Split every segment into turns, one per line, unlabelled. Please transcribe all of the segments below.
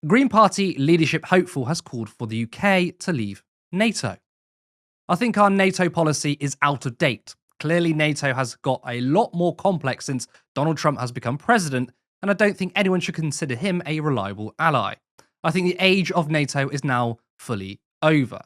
Green Party leadership hopeful has called for the UK to leave NATO. I think our NATO policy is out of date. Clearly, NATO has got a lot more complex since Donald Trump has become president, and I don't think anyone should consider him a reliable ally. I think the age of NATO is now fully over.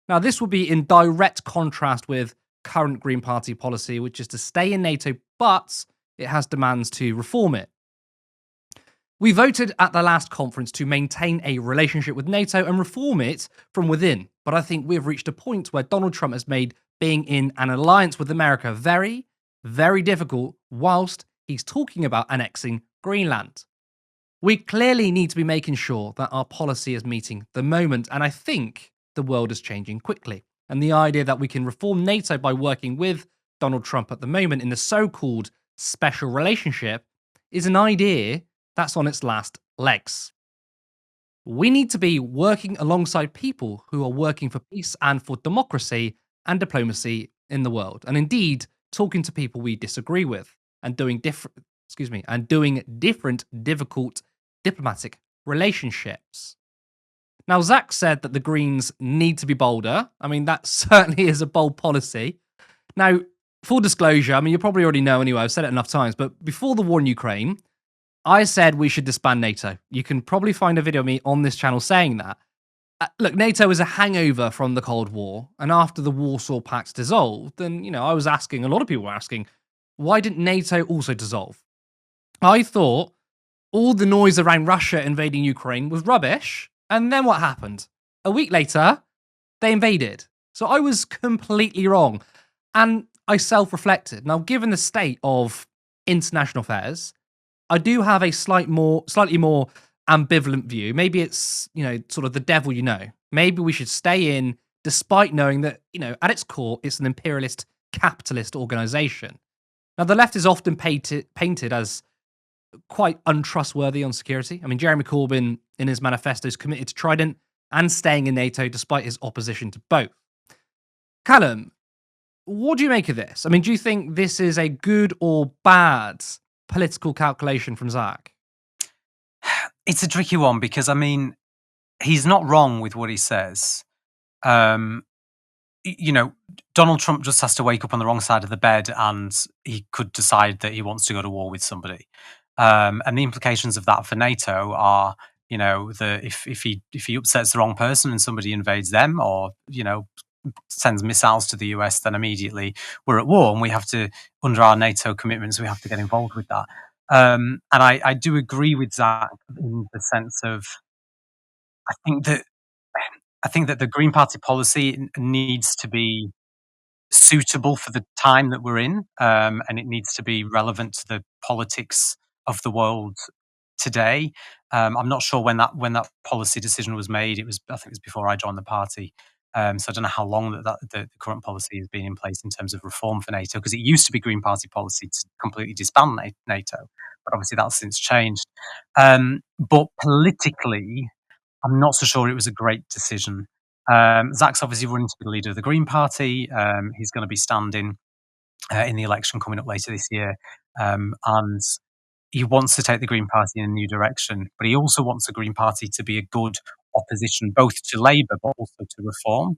Now, this will be in direct contrast with current Green Party policy, which is to stay in NATO, but it has demands to reform it. We voted at the last conference to maintain a relationship with NATO and reform it from within, but I think we've reached a point where Donald Trump has made being in an alliance with America very, very difficult whilst he's talking about annexing Greenland. We clearly need to be making sure that our policy is meeting the moment, and I think the world is changing quickly. And the idea that we can reform NATO by working with Donald Trump at the moment in the so called special relationship is an idea that's on its last legs. We need to be working alongside people who are working for peace and for democracy and diplomacy in the world, and indeed talking to people we disagree with and doing different difficult diplomatic relationships. Now, Zack said that the Greens need to be bolder. I mean, that certainly is a bold policy. Now, full disclosure, I mean, you probably already know anyway, I've said it enough times, but before the war in Ukraine, I said we should disband NATO. You can probably find a video of me on this channel saying that. Look, NATO is a hangover from the Cold War, and after the Warsaw Pact dissolved, then, I was asking, a lot of people were asking, why didn't NATO also dissolve? I thought all the noise around Russia invading Ukraine was rubbish, and then what happened? A week later, they invaded. So I was completely wrong, and I self-reflected. Now, given the state of international affairs, I do have a slightly more ambivalent view. Maybe it's, sort of the devil you know. Maybe we should stay in despite knowing that, at its core, it's an imperialist capitalist organization. Now, the left is often painted as quite untrustworthy on security. I mean, Jeremy Corbyn in his manifesto is committed to Trident and staying in NATO despite his opposition to both. Callum, what do you make of this? I mean, do you think this is a good or bad political calculation from Zack?
It's a tricky one because, I mean, he's not wrong with what he says. Donald Trump just has to wake up on the wrong side of the bed and he could decide that he wants to go to war with somebody. And the implications of that for NATO are, if he upsets the wrong person and somebody invades them or, sends missiles to the US, then immediately we're at war and we have to, under our NATO commitments, we have to get involved with that. And I do agree with Zack in the sense of, I think that the Green Party policy needs to be suitable for the time that we're in, and it needs to be relevant to the politics of the world today. I'm not sure when that policy decision was made. I think it was before I joined the party. So I don't know how long the current policy has been in place in terms of reform for NATO, because it used to be Green Party policy to completely disband NATO, but obviously that's since changed. But politically, I'm not so sure it was a great decision. Zack's obviously running to be the leader of the Green Party. He's going to be standing in the election coming up later this year, and he wants to take the Green Party in a new direction, but he also wants the Green Party to be a good opposition, both to Labour but also to reform.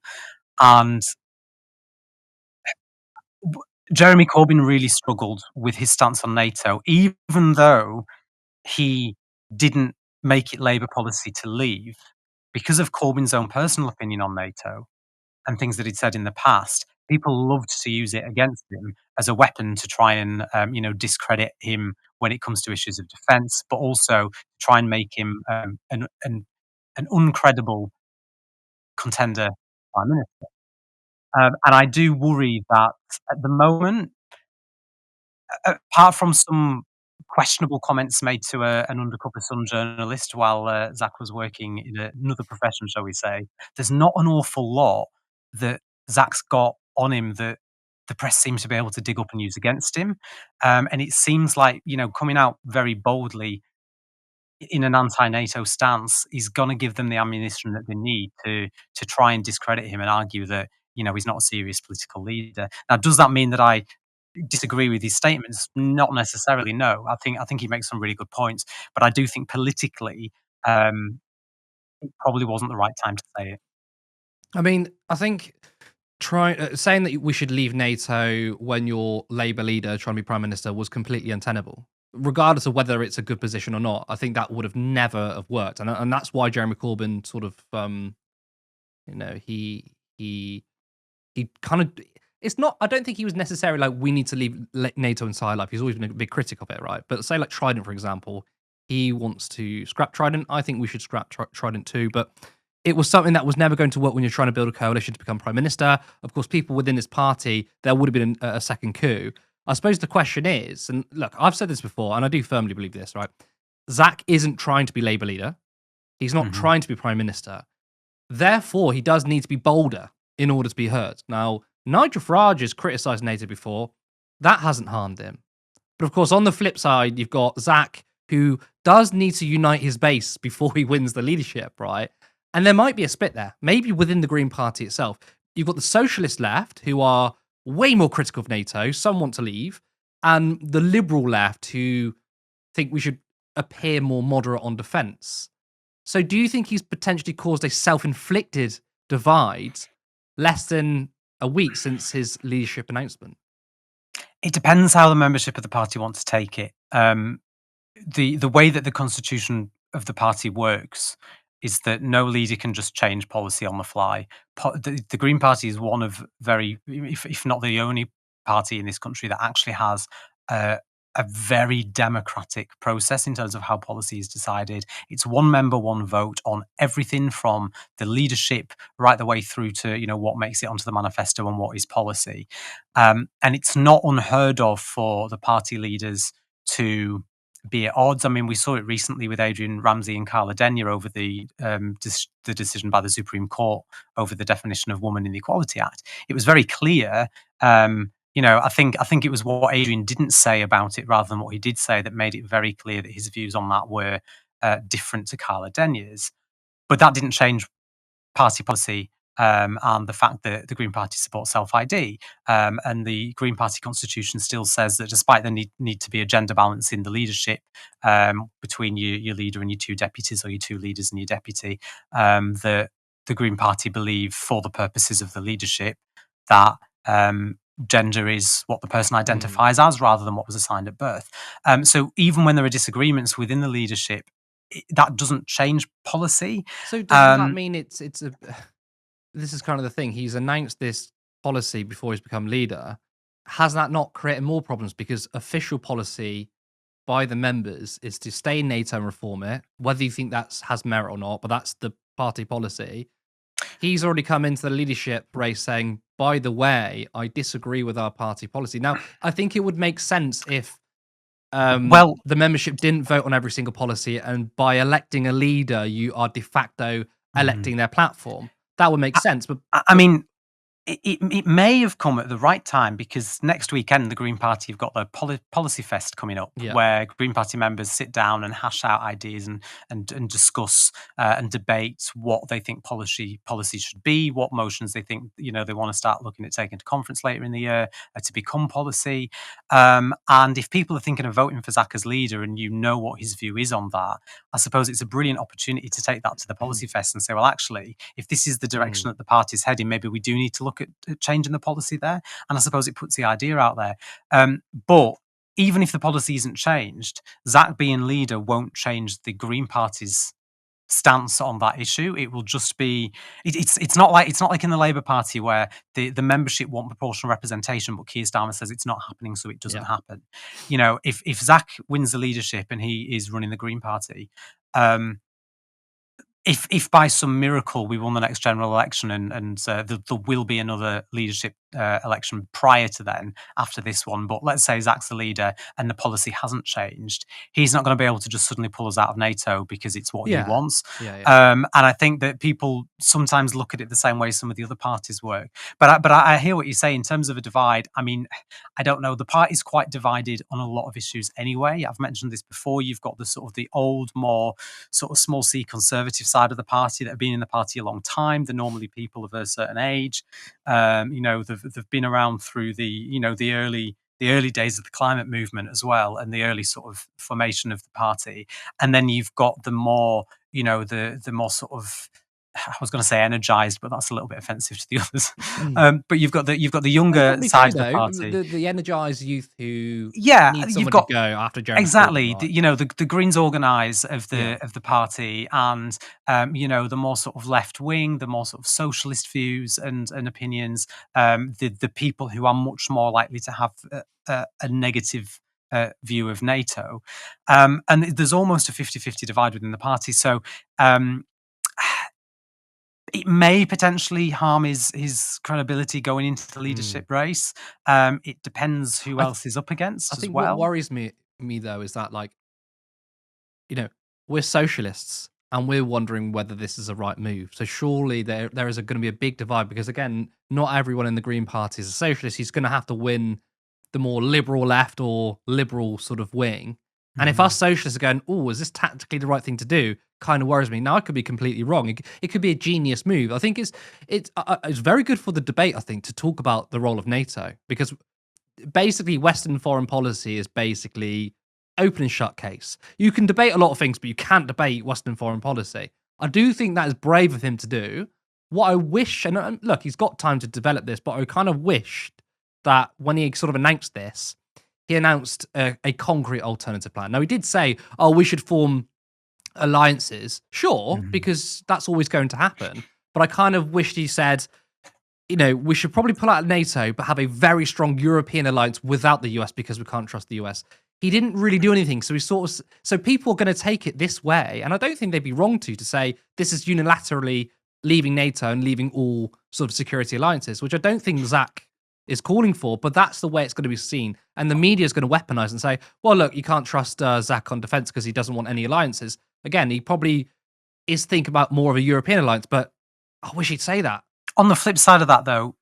And Jeremy Corbyn really struggled with his stance on NATO, even though he didn't make it Labour policy to leave, because of Corbyn's own personal opinion on NATO and things that he'd said in the past. People loved to use it against him as a weapon to try and discredit him when it comes to issues of defence, but also try and make him an uncredible contender prime minister. And I do worry that at the moment, apart from some questionable comments made to an undercover Sun journalist while Zack was working in another profession, shall we say, there's not an awful lot that Zack's got on him that the press seems to be able to dig up and use against him. And it seems like, coming out very boldly in an anti-NATO stance is going to give them the ammunition that they need to try and discredit him and argue that, he's not a serious political leader. Now, does that mean that I disagree with his statements? Not necessarily, no. I think he makes some really good points, but I do think politically, um, it probably wasn't the right time to say it.
I mean, I think saying that we should leave NATO when you're Labour leader trying to be prime minister was completely untenable. Regardless of whether it's a good position or not, I think that would have never have worked, and that's why Jeremy Corbyn sort of, you know, he he kind of. It's not. I don't think he was necessarily like we need to leave NATO inside life. He's always been a big critic of it, right? But say like Trident, for example, he wants to scrap Trident. I think we should scrap Trident too, but it was something that was never going to work when you're trying to build a coalition to become prime minister. Of course, people within this party, there would have been a second coup. I suppose the question is, and look, I've said this before, and I do firmly believe this, right? Zack isn't trying to be Labour leader. He's not
Mhm.
trying to be prime minister. Therefore, he does need to be bolder in order to be heard. Now, Nigel Farage has criticised NATO before. That hasn't harmed him. But of course, on the flip side, you've got Zack, who does need to unite his base before he wins the leadership, right? And there might be a split there, maybe within the Green Party itself. You've got the socialist left, who are way more critical of NATO, some want to leave, and the liberal left, who think we should appear more moderate on defence. So do you think he's potentially caused a self-inflicted divide less than a week since his leadership announcement?
It depends how the membership of the party want to take it. The way that the constitution of the party works is that no leader can just change policy on the fly. The Green Party is one of very, if not the only party in this country that actually has a, a very democratic process in terms of how policy is decided. It's one member, one vote on everything from the leadership right the way through to what makes it onto the manifesto and what is policy. And it's not unheard of for the party leaders to be at odds. I mean, we saw it recently with Adrian Ramsey and Carla Denyer over the decision by the Supreme Court over the definition of woman in the Equality Act. It was very clear. I think it was what Adrian didn't say about it rather than what he did say that made it very clear that his views on that were different to Carla Denyer's. But that didn't change party policy, and the fact that the Green Party supports self-ID. And the Green Party constitution still says that despite the need to be a gender balance in the leadership, between your leader and your two deputies, or your two leaders and your deputy, that the Green Party believe, for the purposes of the leadership, that gender is what the person
Hmm.
identifies as rather than what was assigned at birth. So even when there are disagreements within the leadership, that doesn't change policy.
So doesn't that
Um,
mean it's a this is kind of the thing. He's announced this policy before he's become leader. Has that not created more problems? Because official policy by the members is to stay in NATO and reform it, whether you think that's has merit or not, but that's the party policy. He's already come into the leadership race saying, by the way, I disagree with our party policy. Now, I think it would make sense if
well,
the membership didn't vote on every single policy, and by electing a leader, you are de facto
mm,
electing their platform. That would make
I
sense. But,
I
but
mean, it may have come at the right time, because next weekend the Green Party have got their Policy Fest coming up,
yeah,
where Green Party members sit down and hash out ideas and discuss and debate what they think policy should be, what motions they think they want to start looking at taking to conference later in the year to become policy. And if people are thinking of voting for Zack as leader, and what his view is on that, I suppose it's a brilliant opportunity to take that to the Policy Fest and say, well, actually, if this is the direction
mm,
that the party's heading, maybe we do need to look at changing the policy there. And I suppose it puts the idea out there. But even if the policy isn't changed, Zack being leader won't change the Green Party's stance on that issue. It will just be it's not like in the Labour Party, where the membership want proportional representation, but Keir Starmer says it's not happening, so it doesn't
yeah,
happen. If Zack wins the leadership and he is running the Green Party, um, if by some miracle we won the next general election, and there will be another leadership election prior to then, after this one, but let's say Zack's the leader and the policy hasn't changed, he's not going to be able to just suddenly pull us out of NATO because it's what he
yeah,
wants.
yeah.
And I think that people sometimes look at it the same way some of the other parties work. But I hear what you say in terms of a divide. I mean, I don't know. The party's quite divided on a lot of issues anyway. I've mentioned this before. You've got the sort of the old, more sort of small c conservative side of the party that have been in the party a long time. They're normally people of a certain age. They've been around through the early days of the climate movement as well, and the early sort of formation of the party. And then you've got the more the more sort of, I was going to say energized, but that's a little bit offensive to the others.
Mm.
But you've got the
It's got
younger
to be
side
fair
of the
though.
party.
The energized youth who
Yeah,
need
you've
someone to
got
go after Jeremy Corbyn,
exactly
right?
the Greens organise of
Yeah.
the party, and the more sort of left wing, the more sort of socialist views and opinions, the people who are much more likely to have a negative view of NATO, and there's almost a 50-50 divide within the party. So it may potentially harm his credibility going into the
Mm.
leadership race. It depends who
I th-
else is up
I
against as
think what
well.
worries me though is that, like, you know, we're socialists and we're wondering whether this is a right move. So surely there is going to be a big divide because, again, not everyone in the Green Party is a socialist. He's going to have to win the more liberal left or liberal sort of wing. And if
Mhm.
us socialists are going, oh, is this tactically the right thing to do? Kind of worries me. Now I could be completely wrong. It could be a genius move. I think it's very good for the debate. I think to talk about the role of NATO, because basically Western foreign policy is basically open and shut case. You can debate a lot of things, but you can't debate Western foreign policy. I do think that is brave of him to do. What I wish, and look, he's got time to develop this, but I kind of wished that when he sort of announced this, he announced a concrete alternative plan. Now, he did say, oh, we should form alliances. Sure,
Mhm.
because that's always going to happen. But I kind of wished he said, we should probably pull out of NATO, but have a very strong European alliance without the US because we can't trust the US. He didn't really do anything, so so people are going to take it this way, and I don't think they'd be wrong to say this is unilaterally leaving NATO and leaving all sort of security alliances, which I don't think Zack is calling for, but that's the way it's going to be seen, and the media is going to weaponize and say, well, look, you can't trust Zack on defense because he doesn't want any alliances. Again, he probably is thinking about more of a European alliance, but I wish he'd say that.
On the flip side of that, though,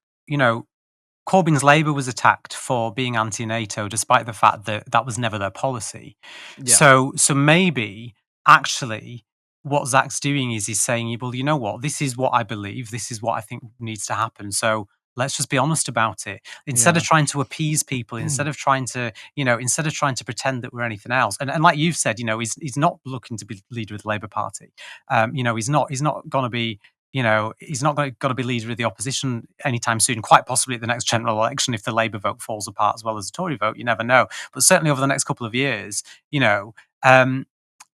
Corbyn's Labour was attacked for being anti-NATO, despite the fact that that was never their policy.
Yeah.
So maybe actually what Zach's doing is he's saying, well, you know what, this is what I believe, this is what I think needs to happen. So let's just be honest about it. Instead of
Yeah.
trying to appease people, instead of trying to pretend that we're anything else. And like you've said, he's not looking to be leader of the Labour Party. He's not going to be he's not going to be leader of the opposition anytime soon, quite possibly at the next general election if the Labour vote falls apart as well as the Tory vote. You never know. But certainly over the next couple of years, and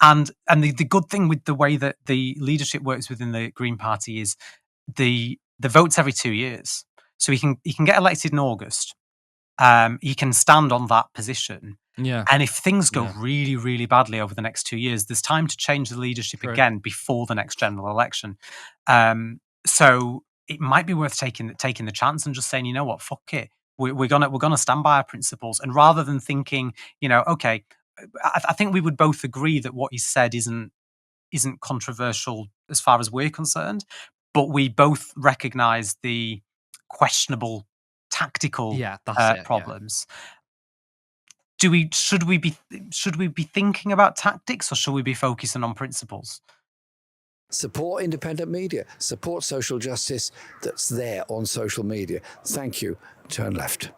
the good thing with the way that the leadership works within the Green Party is the votes every 2 years. So he can get elected in August. He can stand on that position.
Yeah.
And if things go
Yeah.
really, really badly over the next 2 years, there's time to change the leadership
True.
again before the next general election. So it might be worth taking the chance and just saying, you know what, fuck it. We're gonna stand by our principles, and rather than thinking, okay, I think we would both agree that what he said isn't controversial as far as we're concerned, but we both recognise the questionable tactical
Yeah, that's it, yeah.
problems. Should we be thinking about tactics, or should we be focusing on principles?
Support independent media, support social justice that's there on social media. Thank you. Turn left.